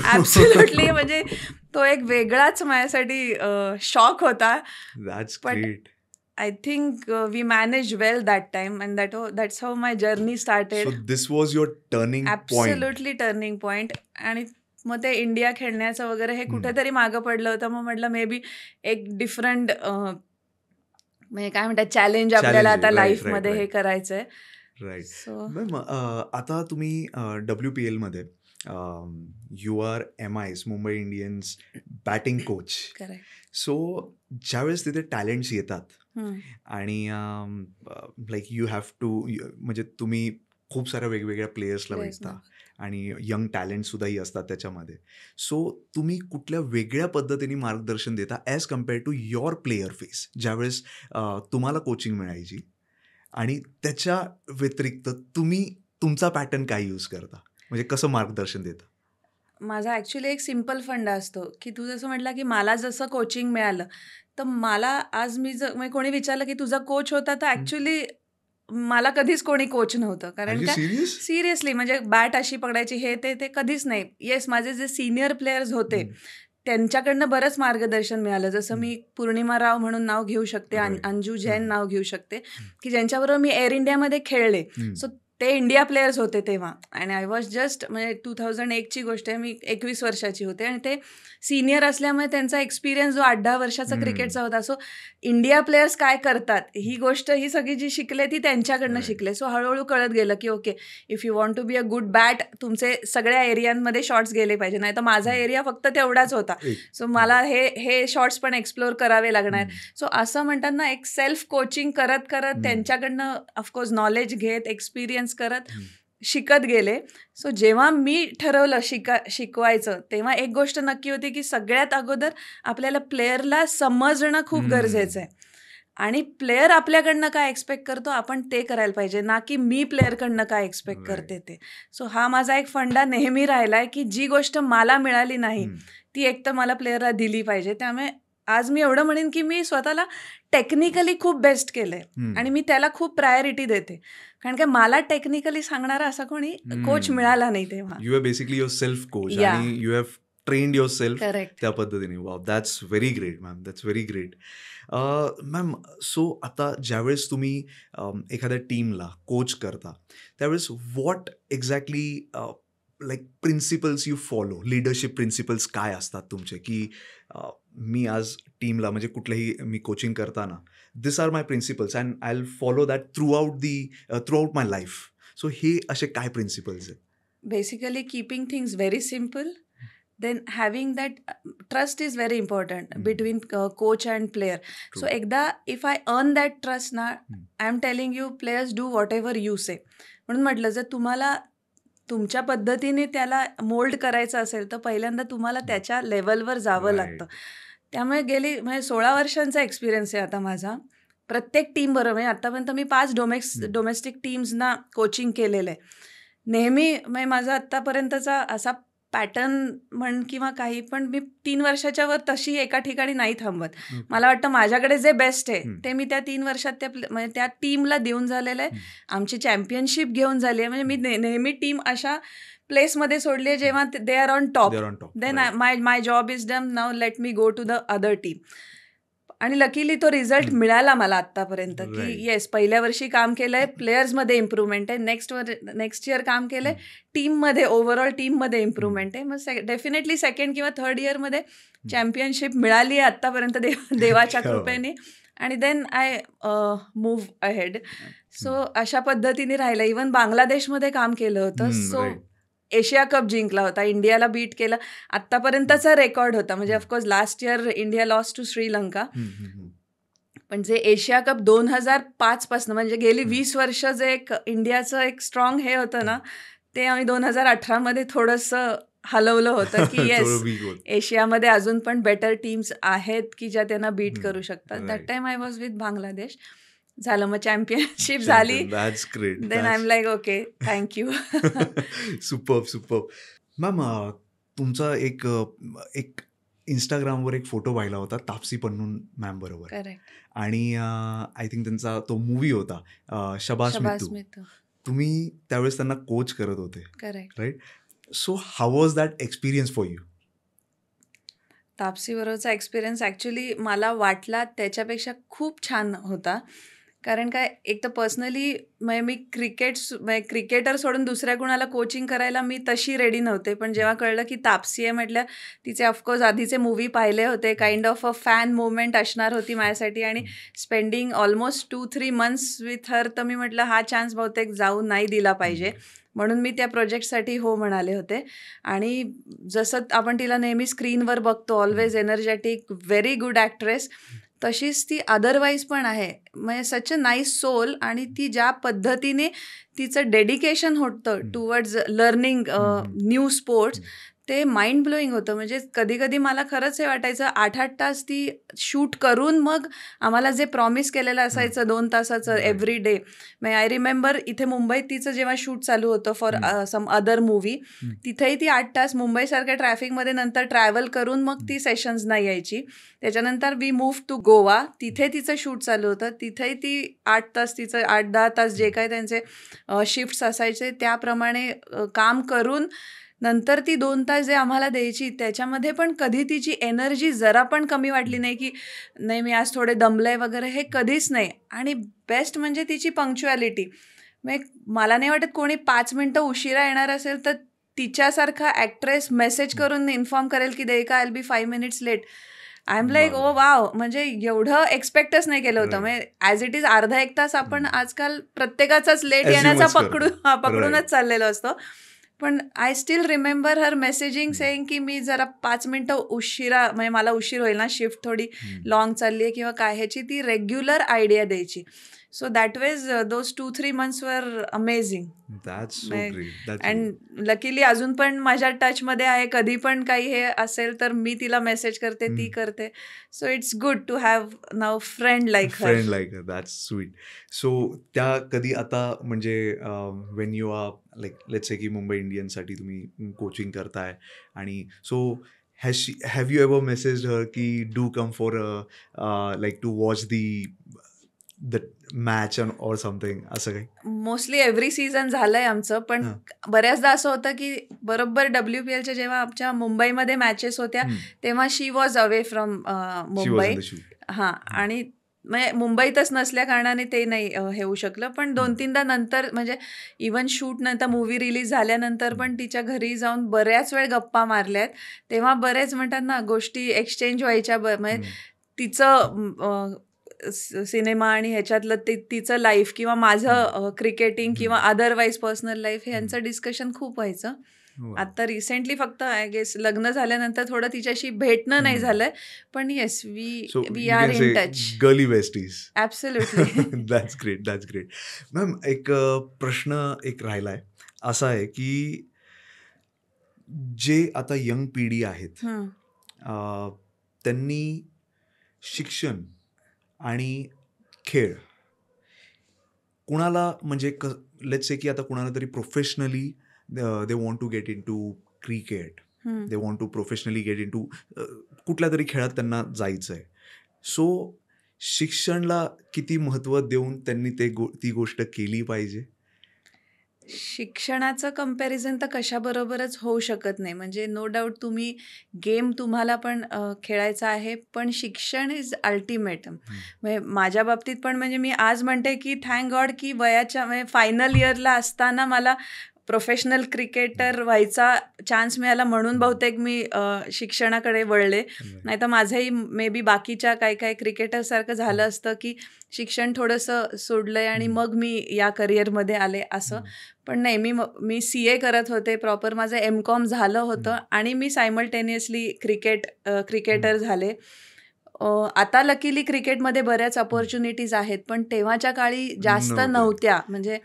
[SPEAKER 2] ॲब्सोल्युटली. म्हणजे तो एक वेगळाच माझ्यासाठी शॉक होता. But I think we manage well that time and that's how my journey started.
[SPEAKER 1] This was your turning point.
[SPEAKER 2] Absolutely turning point. आणि मग ते इंडिया खेळण्याचं वगैरे हे कुठेतरी मागं पडलं होतं. मग म्हटलं मे बी एक डिफरंट म्हणजे काय म्हणतात चॅलेंज आपल्याला आता लाईफमध्ये हे करायचंय.
[SPEAKER 1] राईट. मॅम आता तुम्ही WPL मध्ये you are MIs Mumbai Indians batting coach.
[SPEAKER 2] Correct.
[SPEAKER 1] So ज्यावेळेस तिथे टॅलेंट्स येतात
[SPEAKER 2] हं.
[SPEAKER 1] आणि लाईक यू हॅव टू, म्हणजे तुम्ही खूप साऱ्या वेगवेगळ्या प्लेयर्सला
[SPEAKER 2] प्लेयर्सना
[SPEAKER 1] भेटता आणि यंग टॅलेंटसुद्धाही असतात त्याच्यामध्ये. सो तुम्ही कुठल्या वेगळ्या पद्धतीने मार्गदर्शन देता as compare to your player phase, ज्यावेळेस तुम्हाला कोचिंग मिळायची आणि त्याच्या व्यतिरिक्त तुम्ही तुमचा पॅटर्न काय यूज करता, म्हणजे कसं मार्गदर्शन देता?
[SPEAKER 2] माझा ॲक्च्युली एक सिंपल फंडा असतो, की तू जसं म्हटला, की मला जसं कोचिंग मिळालं, तर मला आज म्हणजे कोणी विचारलं, की तुझा कोच होता, तर ॲक्च्युली मला कधीच कोणी कोच नव्हतं.
[SPEAKER 1] आर
[SPEAKER 2] कारण
[SPEAKER 1] यू
[SPEAKER 2] काय
[SPEAKER 1] सिरियस?
[SPEAKER 2] सिरियसली म्हणजे बॅट अशी पकडायची ते कधीच नाही. येस, माझे जे सीनियर प्लेयर्स होते, त्यांच्याकडनं बरंच मार्गदर्शन मिळालं. जसं मी पूर्णिमा राव म्हणून नाव घेऊ शकते,
[SPEAKER 1] Right.
[SPEAKER 2] अंजू जैन नाव घेऊ शकते, की ज्यांच्याबरोबर मी एअर इंडियामध्ये खेळले. सो ते इंडिया प्लेयर्स होते तेव्हा आणि आय वॉज जस्ट म्हणजे 2001 ची गोष्ट आहे. मी 21 वर्षाची होते आणि ते सीनियर असल्यामुळे त्यांचा एक्सपिरियन्स जो 8-10 वर्षाचा क्रिकेटचा होता. सो इंडिया प्लेयर्स काय करतात ही गोष्ट ही सगळी जी शिकले ती त्यांच्याकडनं शिकले. सो हळूहळू कळत गेलं की okay, if you want to be a good bat, तुमचे सगळ्या एरियांमध्ये शॉट्स गेले पाहिजे. नाही तर माझा एरिया फक्त तेवढाच होता. सो मला हे शॉट्स पण एक्सप्लोअर करावे लागणार. सो असं म्हणतात ना, एक सेल्फ कोचिंग करत करत त्यांच्याकडनं ऑफकोर्स नॉलेज घेत, एक्सपिरियन्स करत शिकत गेले. सो जेव्हा मी ठरवलं शिकवायचं, तेव्हा एक गोष्ट नक्की होती की सगळ्यात अगोदर आपल्याला प्लेयरला समजणं खूप गरजेचं आहे आणि प्लेयर आपल्याकडनं काय एक्सपेक्ट करतो आपण ते करायला पाहिजे, ना की मी प्लेयरकडनं काय एक्सपेक्ट करते ते. सो हा माझा एक फंडा नेहमी राहिलाय की जी गोष्ट मला मिळाली नाही ती एक तर मला प्लेयरला दिली पाहिजे. त्यामुळे आज मी एवढं म्हणेन की मी स्वतःला टेक्निकली खूप बेस्ट केलंय आणि मी त्याला खूप प्रायोरिटी देते. कारण की मला टेक्निकली सांगणारा असा कोणी कोच मिळाला नाही तेव्हा.
[SPEAKER 1] You are basically yourself coach
[SPEAKER 2] Yeah.
[SPEAKER 1] आणि you have trained yourself
[SPEAKER 2] correct.
[SPEAKER 1] त्या पद्धतीने. Wow, that's very great ma'am, that's very great. Ma'am, so आता ज्यावेळेस तुम्ही एखाद्या टीमला कोच करता त्यावेळेस what exactly like principles you follow, leadership principles काय असतात तुमचे, की मी आज टीमला म्हणजे कुठल्याही मी कोचिंग करताना this are my principles and I will follow that throughout my life. So हे असे काय प्रिन्सिपल्स आहेत?
[SPEAKER 2] Basically keeping things very simple, then having that trust is very important between coach and player.
[SPEAKER 1] True.
[SPEAKER 2] So ekda if I earn that trust na, I am telling you players do whatever you say. म्हणून म्हटलं जर तुम्हाला तुमच्या पद्धतीने त्याला mould करायचं असेल तर पहिल्यांदा तुम्हाला त्याच्या लेवलवर जावं लागतं. त्यामुळे गेली म्हणजे 16 वर्षांचा एक्सपिरियन्स आहे आता माझा प्रत्येक टीम बरोबर. म्हणजे आतापर्यंत मी 5 डोमेस्टिक टीम्सना कोचिंग केलेलं आहे. नेहमी म्हणजे माझा आत्तापर्यंतचा असा पॅटर्न म्हण किंवा काही पण मी 3 वर्षाच्या वर तशी एका ठिकाणी नाही थांबत. मला वाटतं माझ्याकडे जे बेस्ट आहे ते मी त्या 3 वर्षात म्हणजे त्या टीमला देऊन झालेलं आहे. आमची चॅम्पियनशिप घेऊन झाली आहे. म्हणजे मी नेहमी टीम अशा प्लेसमध्ये सोडली आहे जेव्हा they are on top. Then my job is done, now let me go to the other team. आणि लकीली तो रिझल्ट मिळाला मला आत्तापर्यंत की येस, पहिल्या वर्षी काम केलंय, प्लेयर्समध्ये इम्प्रूव्हमेंट आहे, नेक्स्ट इयर काम केलंय, टीममध्ये ओव्हरऑल टीममध्ये इम्प्रूव्हमेंट आहे. मग डेफिनेटली सेकंड किंवा थर्ड इयरमध्ये चॅम्पियनशिप मिळाली आहे आत्तापर्यंत देवाच्या कृपेने आणि then I move ahead. So अशा पद्धतीने राहिलं. इव्हन बांगलादेशमध्ये काम केलं होतं. सो एशिया कप जिंकला होता, इंडियाला बीट केलं, आत्तापर्यंतचा रेकॉर्ड होता. म्हणजे of course last year India loss to Sri Lanka, पण जे एशिया कप 2005 पासून म्हणजे गेली 20 वर्ष जे एक इंडियाचं एक स्ट्रॉंग हे होतं ना, ते आम्ही 2018 मध्ये थोडंसं हलवलं होतं की येस, एशियामध्ये अजून पण बेटर टीम्स आहेत की ज्या त्यांना बीट करू शकतात. That time I was with Bangladesh. झालं, मग चॅम्पियनशिप झाली.
[SPEAKER 1] That's great.
[SPEAKER 2] Then I am like okay, thank you.
[SPEAKER 1] Superb. Ma'am, तुमचा एक इंस्टाग्रामवर एक फोटो पाहिला होता तापसी पन्नून मॅम बरोबर.
[SPEAKER 2] करेक्ट.
[SPEAKER 1] आणि आय थिंक त्यांचा तो मूवी होता शबास मित्तू. तुम्ही त्यावेळेस त्यांना कोच करत होते.
[SPEAKER 2] Correct.
[SPEAKER 1] Right. So how was that experience for you?
[SPEAKER 2] Taapsee बरोबरचा एक्सपिरियन्स ॲक्च्युली मला वाटला त्याच्यापेक्षा खूप छान होता. कारण काय, एक तर पर्सनली मी क्रिकेटर सोडून दुसऱ्या कुणाला कोचिंग करायला मी तशी रेडी नव्हते. पण जेव्हा कळलं की तापसी आहे म्हटलं, तिचे ऑफकोर्स आधीचे मूव्ही पाहिले होते. Kind of a fan movement असणार होती माझ्यासाठी आणि spending almost 2-3 months with her, तर मी म्हटलं हा चान्स बहुतेक जाऊ नाही दिला पाहिजे. म्हणून मी त्या प्रोजेक्टसाठी हो म्हणाले होते. आणि जसं आपण तिला नेहमी स्क्रीनवर बघतो, always energetic, very good actress, तशीच ती अदरवाईज पण आहे. म्हणजे सच अ नाईस सोल. आणि ती ज्या पद्धतीने तिचं डेडिकेशन होतं टुवर्ड्स लर्निंग न्यू स्पोर्ट्स, ते माइंड ब्लोईंग होतं. म्हणजे कधी-कधी मला खरंच हे वाटायचं 8-8 तास ती शूट करून मग आम्हाला जे प्रॉमिस केलेलं असायचं 2 तासाचं एव्हरी डे. म्हणजे आय रिमेंबर इथे मुंबईत तिचं जेव्हा शूट चालू होतं फॉर सम अदर मूव्ही, तिथेही ती 8 तास मुंबईसारख्या ट्रॅफिकमध्ये नंतर ट्रॅव्हल करून मग ती सेशन्सना यायची. त्याच्यानंतर वी मूव्ह टू गोवा, तिथे तिचं शूट चालू होतं. तिथेही ती 8 तास, तिचं 8-10 तास जे काही त्यांचे शिफ्ट्स असायचे त्याप्रमाणे काम करून नंतर ती 2 तास जे आम्हाला द्यायची, त्याच्यामध्ये पण कधी तिची एनर्जी जरा पण कमी वाटली नाही, की नाही मी आज थोडे दमले वगैरे, हे कधीच नाही. आणि बेस्ट म्हणजे तिची पंक्च्युअलिटी. मला नाही वाटत कोणी 5 मिनिटं उशिरा येणार असेल तर तिच्यासारखा ॲक्ट्रेस मेसेज करून इन्फॉर्म करेल की Devika I will be 5 minutes late. I am like oh wow, म्हणजे एवढं एक्सपेक्टच नाही केलं होतं. म्हणजे ॲज इट इज अर्धा 1 तास आपण आजकाल प्रत्येकाचाच लेट येण्याचा पकडूनच चाललेलो असतो. पण I still remember her messaging saying की मी जरा 5 मिनिटं उशिरा, म्हणजे मला उशीर होईल ना, शिफ्ट थोडी लॉंग चालली आहे किंवा काय, ह्याची ती रेग्युलर आयडिया द्यायची. So that ways those 2-3 months were amazing. And luckily अजून पण माझ्या टचमध्ये आहे. कधी पण काही हे असेल तर मी तिला मेसेज करते, ती करते. So it's good to have नाव friend like her.
[SPEAKER 1] That's sweet. So त्या कधी आता म्हणजे when you are like let's say की मुंबई इंडियन्ससाठी तुम्ही कोचिंग करताय आणि so have you ever message her की do come for like to watch the match or something, असं काही?
[SPEAKER 2] मोस्टली एव्हरी सीझन झालंय आमचं. पण बऱ्याचदा असं होतं की बरोबर WPLच्या जेव्हा आमच्या मुंबईमध्ये मॅचेस होत्या तेव्हा शी वॉज अवे फ्रॉम मुंबई. हां, आणि म्हणजे मुंबईतच नसल्या कारणाने ते नाही हे होऊ शकलं. पण 2-3दा नंतर, म्हणजे इवन शूट नंतर, मूव्ही रिलीज झाल्यानंतर पण तिच्या घरी जाऊन बऱ्याच वेळ गप्पा मारल्यात. तेव्हा बरेच म्हणतात ना गोष्टी एक्सचेंज व्हायच्या. म्हणजे तिचं सिनेमा आणि ह्याच्यातलं तिचं लाईफ किंवा माझं क्रिकेटिंग किंवा अदरवाईज पर्सनल लाईफ, ह्यांचं डिस्कशन खूप व्हायचं. आता रिसेंटली फक्त आय गेस लग्न झाल्यानंतर थोडं तिच्याशी भेटणं नाही झालंय. पण yes, we are in touch.
[SPEAKER 1] Girly besties.
[SPEAKER 2] Absolutely.
[SPEAKER 1] That's great. Ma'am, एक प्रश्न एक राहिलाय, असा आहे की जे आता यंग पिढी आहेत त्यांनी शिक्षण आणि खेळ, कुणाला म्हणजे लेट्स से की आता कुणाला तरी professionally they want to get into cricket, they want to professionally get into कुठल्या तरी खेळात त्यांना जायचं आहे. सो शिक्षणाला किती महत्त्व देऊन त्यांनी ती गोष्ट केली पाहिजे?
[SPEAKER 2] शिक्षणाचं कंपॅरिझन तर कशाबरोबरच होऊ शकत नाही. म्हणजे नो डाऊट तुम्ही गेम तुम्हाला पण खेळायचा आहे, पण शिक्षण इज अल्टिमेट. म्हणजे माझ्या बाबतीत पण, म्हणजे मी आज म्हणते की थँक गॉड की वयाच्या म्हणजे फायनल इयरला असताना मला प्रोफेशनल क्रिकेटर व्हायचा चान्स मिळाला, म्हणून बहुतेक मी शिक्षणाकडे वळले. नाहीतर माझंही मे बी बाकीच्या काही क्रिकेटरसारखं झालं असतं की शिक्षण थोडंसं सोडलंय आणि मग मी या करिअरमध्ये आले असं. पण नाही, मी CA करत होते, प्रॉपर माझं M.Com झालं होतं आणि मी सायमल्टेनियसली क्रिकेटर झाले. आता लकीली क्रिकेटमध्ये बऱ्याच अपॉर्च्युनिटीज आहेत, पण तेव्हाच्या काळी जास्त नव्हत्या. म्हणजे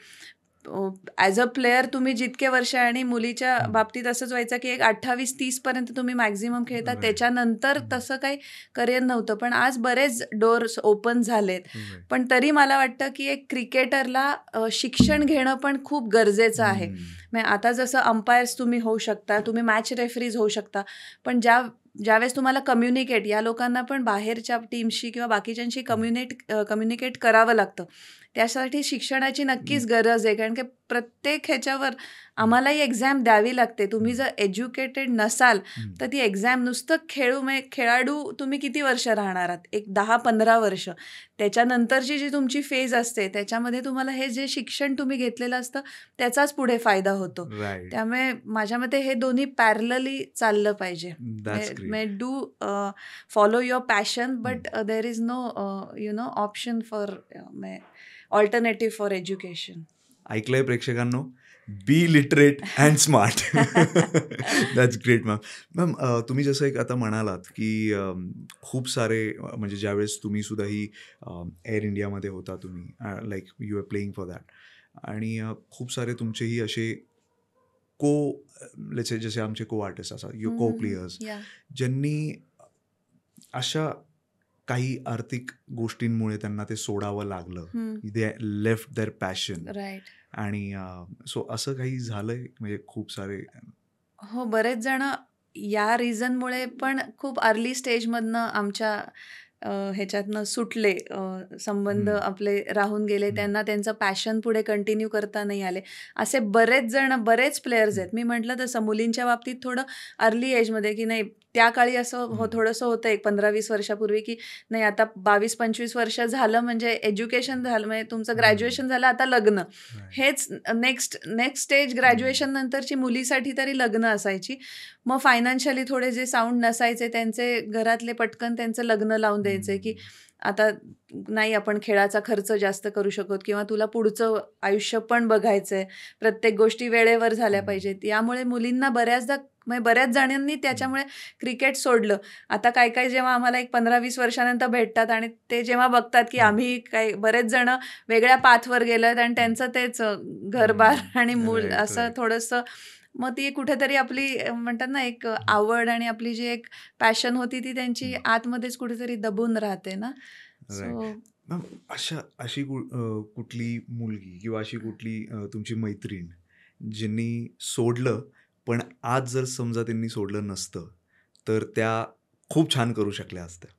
[SPEAKER 2] ॲज अ प्लेयर तुम्ही जितके वर्ष, आणि मुलीच्या बाबतीत असंच व्हायचं की एक 28-30 पर्यंत तुम्ही मॅक्झिमम खेळता, त्याच्यानंतर तसं काही करिअर नव्हतं. पण आज बरेच डोर्स ओपन झालेत. पण तरी मला वाटतं की एक क्रिकेटरला शिक्षण घेणं पण खूप गरजेचं आहे. म्हणजे आता जसं अंपायर्स तुम्ही होऊ शकता, तुम्ही मॅच रेफरीज होऊ शकता, पण ज्यावेळेस तुम्हाला कम्युनिकेट, या लोकांना पण बाहेरच्या टीमशी किंवा बाकीच्यांशी कम्युनिकेट करावं लागतं. त्यासाठी शिक्षणाची नक्कीच गरज आहे, कारण की प्रत्येक ह्याच्यावर आम्हालाही एक्झाम द्यावी लागते. तुम्ही जर एज्युकेटेड नसाल तर ती एक्झाम नुसतं खेळाडू तुम्ही किती वर्ष राहणार आहात? एक 10-15 वर्ष. त्याच्यानंतरची जी तुमची फेज असते त्याच्यामध्ये तुम्हाला हे जे शिक्षण तुम्ही घेतलेलं असतं त्याचाच पुढे फायदा होतो.
[SPEAKER 1] राईट.
[SPEAKER 2] त्यामुळे माझ्या मते हे दोन्ही पॅरलली चाललं पाहिजे.
[SPEAKER 1] That's great.
[SPEAKER 2] May do follow your passion, but there is no option for alternative for education.
[SPEAKER 1] ऐकलंय प्रेक्षकांनो, be literate and smart. That's great ma'am. Ma'am, तुम्ही जसं एक आता म्हणालात की खूप सारे म्हणजे ज्यावेळेस तुम्ही सुद्धा ही एअर इंडियामध्ये होता, तुम्ही like you are playing for that, आणि खूप सारे तुमचेही असे जसे आमचे को आर्टिस्ट असतात, यू को प्लेयर्स, ज्यांनी अशा काही आर्थिक गोष्टींमुळे त्यांना ते सोडावं लागलं, they left their passion.
[SPEAKER 2] Right.
[SPEAKER 1] आणि सो असं काही झालंय म्हणजे खूप सारे?
[SPEAKER 2] हो, बरेच जण या रिझनमुळे पण खूप अर्ली स्टेजमधनं आमच्या ह्याच्यातनं सुटले, संबंध आपले राहून गेले, त्यांना त्यांचं पॅशन पुढे कंटिन्यू करता नाही आले. असे बरेच प्लेयर्स आहेत. मी म्हटलं तसं मुलींच्या बाबतीत थोडं अर्ली एजमध्ये की नाही, त्या काळी असं थोडंसं होतं एक 15-20 वर्षापूर्वी की नाही, आता 22-25 वर्ष झालं म्हणजे एज्युकेशन झालं, म्हणजे तुमचं ग्रॅज्युएशन झालं, आता लग्न. हेच नेक्स्ट स्टेज ग्रॅज्युएशन नंतरची मुलीसाठी तरी लग्न असायची. मग फायनान्शियली थोडे जे साऊंड नसायचे त्यांचे घरातले पटकन त्यांचं लग्न लावून द्यायचे की आता नाही, आपण खेळाचा खर्च जास्त करू शकत, किंवा तुला पुढचं आयुष्य पण बघायचं आहे, प्रत्येक गोष्टी वेळेवर झाल्या पाहिजेत. यामुळे मुलींना बऱ्याच जणांनी त्याच्यामुळे क्रिकेट सोडलं. आता काय जेव्हा आम्हाला एक 15-20 वर्षानंतर भेटतात आणि ते जेव्हा बघतात की आम्ही बरेच जण वेगळ्या पाथवर गेलोत आणि त्यांचं तेच घरबार आणि मूल असं थोडंसं, मग ती कुठेतरी आपली म्हणतात ना एक आवड आणि आपली जी एक पॅशन होती ती त्यांची आतमध्येच कुठेतरी दबून राहते ना. सो
[SPEAKER 1] अशी कुठली मुलगी किंवा अशी कुठली तुमची मैत्रीण ज्यांनी सोडलं, पण आज जर समजा त्यांनी सोडलं नसतं तर त्या खूप छान करू शकल्या असत्या,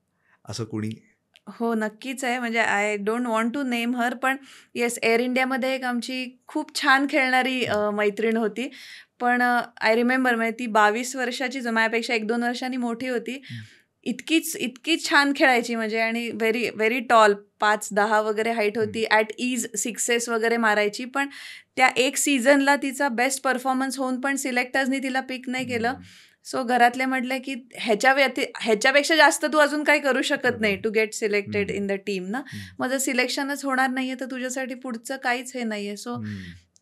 [SPEAKER 1] असं कोणी?
[SPEAKER 2] हो, नक्कीच आहे. म्हणजे I don't want to name her, पण येस, एअर इंडियामध्ये एक आमची खूप छान खेळणारी मैत्रीण होती. पण आय रिमेंबर, म्हणजे ती 22 वर्षाची, माझ्यापेक्षा 1-2 वर्षांनी मोठी होती. इतकी छान खेळायची म्हणजे, आणि व्हेरी टॉल, 5'10" वगैरे हाईट होती. ॲट इज सिक्सेस वगैरे मारायची. पण त्या एक सीझनला तिचा बेस्ट परफॉर्मन्स होऊन पण सिलेक्टर्सनी तिला पिक नाही केलं. सो घरातले म्हटले की ह्याच्यापेक्षा जास्त तू अजून काही करू शकत नाही to get selected in the team ना. मग जर सिलेक्शनच होणार नाहीये तर तुझ्यासाठी पुढचं काहीच हे नाहीये. सो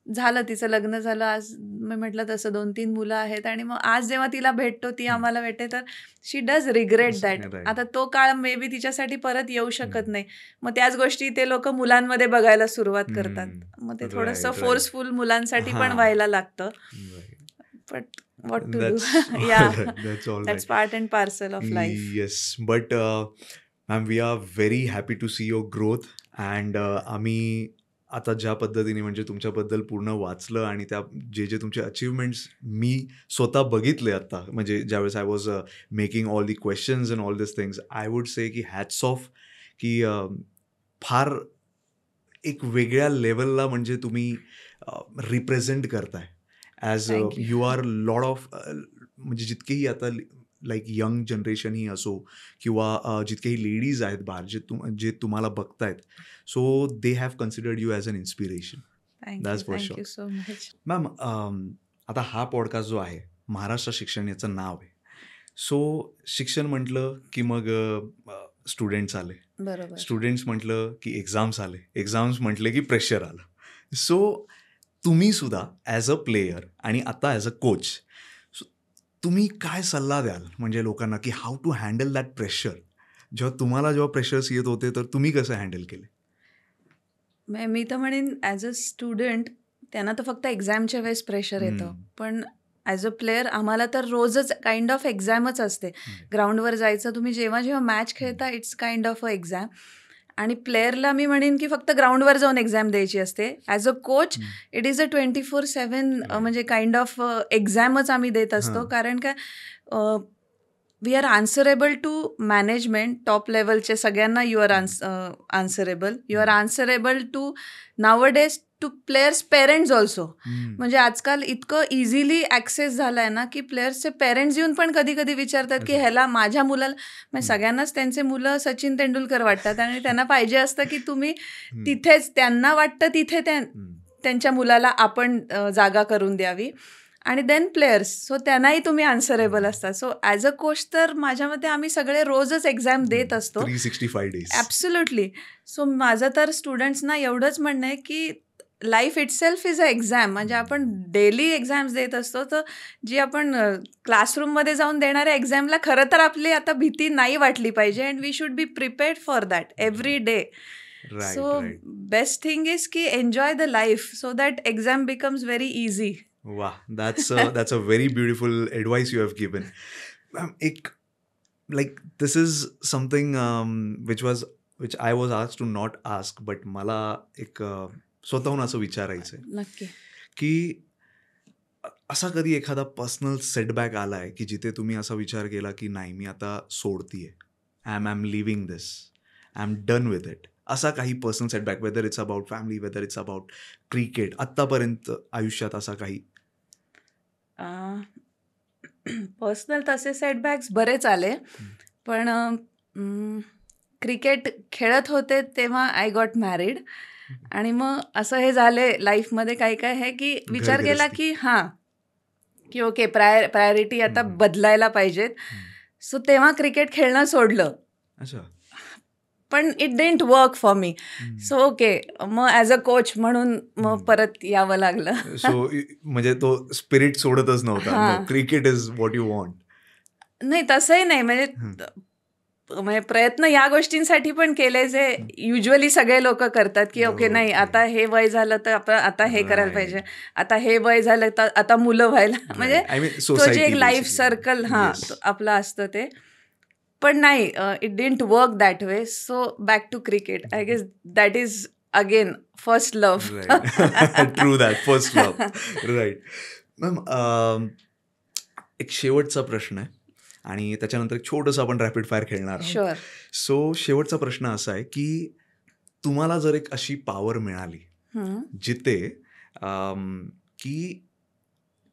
[SPEAKER 2] झालं, तिचं लग्न झालं. आज मी म्हटलं तसं 2-3 मुलं आहेत. आणि मग आज जेव्हा तिला भेटतो, ती आम्हाला भेटते, तर शी डज रिग्रेट दॅट. आता तो काळ मे बी तिच्यासाठी परत येऊ शकत नाही. मग त्याच गोष्टी ते लोक मुलांमध्ये बघायला सुरुवात करतात. मग ते थोडंसं फोर्सफुल मुलांसाठी पण व्हायला लागतं. But what to do. Yeah, that's part and parcel of life.
[SPEAKER 1] Yes, but ma'am, we are very happy to see your growth. And आम्ही आता ज्या पद्धतीने म्हणजे तुमच्याबद्दल पूर्ण वाचलं आणि त्या जे तुमचे अचीवमेंट्स मी स्वतः बघितले आता, म्हणजे ज्यावेळेस I was making all the questions and all this things, I would say की हॅट्स ऑफ, की फार एक वेगळ्या लेवलला म्हणजे तुम्ही रिप्रेझेंट करताय. As you are lot of, म्हणजे जितकेही आता लाईक यंग जनरेशन ही असो किंवा जितकेही लेडीज आहेत बाहेर जे तुम्हाला बघतायत, so they have considered you as an inspiration. That's for sure.
[SPEAKER 2] So much.
[SPEAKER 1] Ma'am, आता हा पॉडकास्ट जो आहे, महाराष्ट्र शिक्षण याचं नाव आहे. सो शिक्षण म्हटलं की मग स्टुडंट्स आले,
[SPEAKER 2] बरोबर.
[SPEAKER 1] स्टुडंट्स म्हटलं की एक्झाम्स आले, एक्झाम्स म्हटले की प्रेशर आलं. सो तुम्ही सुद्धा ॲज अ प्लेयर आणि आता ॲज अ कोच, तुम्ही काय सल्ला द्याल म्हणजे लोकांना की how to handle that pressure? जेव्हा प्रेशर्स येत होते तर तुम्ही कसं हँडल केले?
[SPEAKER 2] मी तर म्हणेन ॲज अ स्टुडंट त्यांना तर फक्त एक्झामच्या वेळेस प्रेशर येतं, पण ॲज अ प्लेयर आम्हाला तर रोजच काइंड ऑफ एक्झामच असते. ग्राउंडवर जायचं, तुम्ही जेव्हा मॅच खेळता, it's kind of a exam. आणि प्लेअरला मी म्हणेन की फक्त ग्राउंडवर जाऊन एक्झाम द्यायची असते. As a coach it is a 24/7 म्हणजे काइंड ऑफ एक्झामच आम्ही देत असतो. कारण का we are answerable to management top लेवलचे सगळ्यांना you are answerable. You are answerable to nowadays to players parents also. म्हणजे आजकाल इतकं इझिली ॲक्सेस झालं आहे ना की प्लेयर्सचे पेरेंट्स येऊन पण कधी कधी विचारतात की ह्याला माझ्या मुलाला, म्हणजे सगळ्यांनाच त्यांचे मुलं सचिन तेंडुलकर वाटतात आणि त्यांना पाहिजे असतं की तुम्ही तिथेच, त्यांना वाटतं तिथे त्यांच्या मुलाला आपण जागा करून द्यावी. आणि देन प्लेयर्स, सो त्यांनाही तुम्ही आन्सरेबल असतात. सो ॲज अ कोच तर माझ्या मते आम्ही सगळे रोजच एक्झाम देत असतो.
[SPEAKER 1] 365 डेज.
[SPEAKER 2] ॲब्सोल्युटली. सो माझं तर स्टुडंट्सना एवढंच म्हणणं आहे की life itself is a exam. म्हणजे आपण डेली एक्झाम्स देत असतो, तर जी आपण क्लासरूममध्ये जाऊन देणाऱ्या एक्झामला खरं तर आपली आता भीती नाही वाटली पाहिजे. And we should be prepared for that every day. So best thing is की enjoy the life so that exam becomes very easy.
[SPEAKER 1] Wow, that's a very beautiful advice you have given. This is something which I was asked to not ask, but मला एक स्वतःहून असं विचारायचं आहे
[SPEAKER 2] नक्की
[SPEAKER 1] की असा कधी एखादा पर्सनल सेटबॅक आलाय की जिथे तुम्ही असा विचार केला की नाही, मी आता सोडतीये, I am living this, I am done with it. असा काही personal setback, whether it's about family, whether it's about cricket, आत्तापर्यंत आयुष्यात असा काही?
[SPEAKER 2] पर्सनल तसे सेटबॅक्स बरेच आले, पण क्रिकेट खेळत होते तेव्हा आय गॉट मॅरिड. आणि मग असं हे झाले लाईफमध्ये काय काय आहे की विचार केला की की ओके प्रायोरिटी आता बदलायला पाहिजेत. सो तेव्हा क्रिकेट खेळणं सोडलं. पण it didn't work for me. So okay, मग ॲज अ कोच म्हणून मग परत यावं लागलं.
[SPEAKER 1] सो म्हणजे तो स्पिरिट सोडतच नव्हता, cricket is what you want.
[SPEAKER 2] नाही तसंही नाही, म्हणजे प्रयत्न या गोष्टींसाठी पण केले जे युजली सगळे लोक करतात की ओके नाही आता हे वय झालं तर आपण आता हे करायला पाहिजे, आता हे वय झालं तर आता मुलं व्हायला, म्हणजे तो जे एक लाईफ सर्कल आपलं असतं ते. पण नाही, it didn't work that way. So back to cricket. I guess that is again first love.
[SPEAKER 1] True that, first love. Right ma'am, एक शेवटचा प्रश्न आहे आणि त्याच्यानंतर एक छोटंसं आपण रॅपिड फायर खेळणार आहोत.
[SPEAKER 2] शुअर.
[SPEAKER 1] सो शेवटचा प्रश्न असा आहे की तुम्हाला जर एक अशी पॉवर मिळाली जिथे की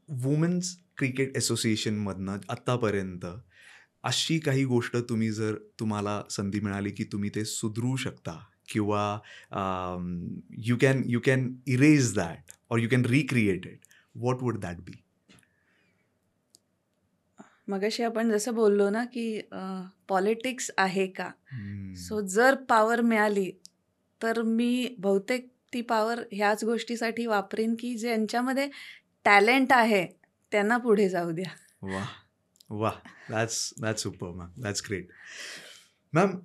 [SPEAKER 1] वुमेन्स क्रिकेट असोसिएशनमधनं आत्तापर्यंत अशी काही गोष्ट तुम्हाला संधी मिळाली की तुम्ही ते सुधरू शकता किंवा you can erase that or you can recreate it, what would that be?
[SPEAKER 2] मगाशी आपण जसं बोललो ना की पॉलिटिक्स आहे का. सो जर पॉवर मिळाली तर मी बहुतेक ती पॉवर ह्याच गोष्टीसाठी वापरीन की ज्यांच्यामध्ये टॅलेंट आहे त्यांना पुढे जाऊ द्या.
[SPEAKER 1] वा, that's super ma'am, that's great. Ma'am,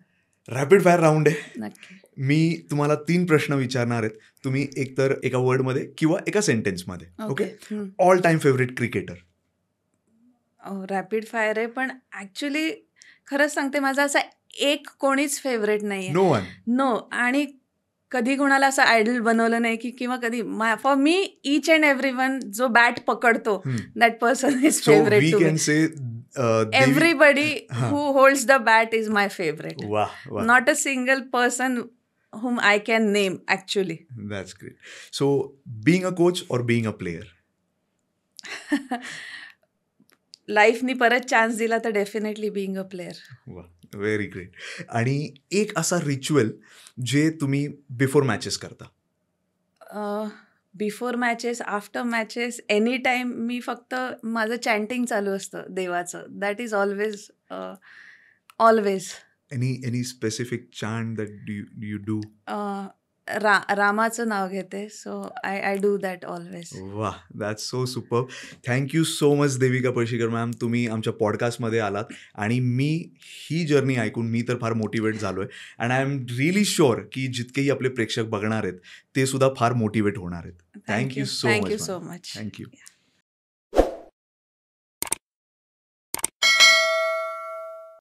[SPEAKER 1] rapid fire round आहे.
[SPEAKER 2] नक्की.
[SPEAKER 1] मी तुम्हाला 3 प्रश्न विचारणार आहेत. तुम्ही एकतर एका वर्डमध्ये किंवा एका सेंटेन्समध्ये. Okay. All time favourite cricketer?
[SPEAKER 2] Rapid fire आहे, पण ॲक्च्युली खरंच सांगते माझा असा एक कोणीच फेवरेट नाही आहे.
[SPEAKER 1] No one?
[SPEAKER 2] नो. आणि कधी कोणाला असं आयडल बनवलं नाही की किंवा कधी for me each and every one जो बॅट पकडतो that person is favourite to me. Everybody who holds the bat is my favourite. Not a single person whom I can name actually.
[SPEAKER 1] That's great. So being a coach or being a player?
[SPEAKER 2] लाईफनी परत chance दिला तर definitely being a player.
[SPEAKER 1] वा, very great. आणि एक असा ritual जे तुम्ही बिफोर मॅचेस करता?
[SPEAKER 2] Before matches, after matches, any time मी फक्त माझं चॅन्टिंग चालू असतं देवाचं. That is always always. Any
[SPEAKER 1] specific chant that you do?
[SPEAKER 2] रामाचं नाव घेते. So I do that always.
[SPEAKER 1] वा, that's so super. Thank you so much Devika Palshikar ma'am, तुम्ही आमच्या पॉडकास्टमध्ये आलात आणि मी ही जर्नी ऐकून मी तर फार मोटिवेट झालो आहे. And I am really sure की जितकेही आपले प्रेक्षक बघणार आहेत ते सुद्धा फार मोटिवेट होणार आहेत. Thank you so much.
[SPEAKER 2] थँक्यू.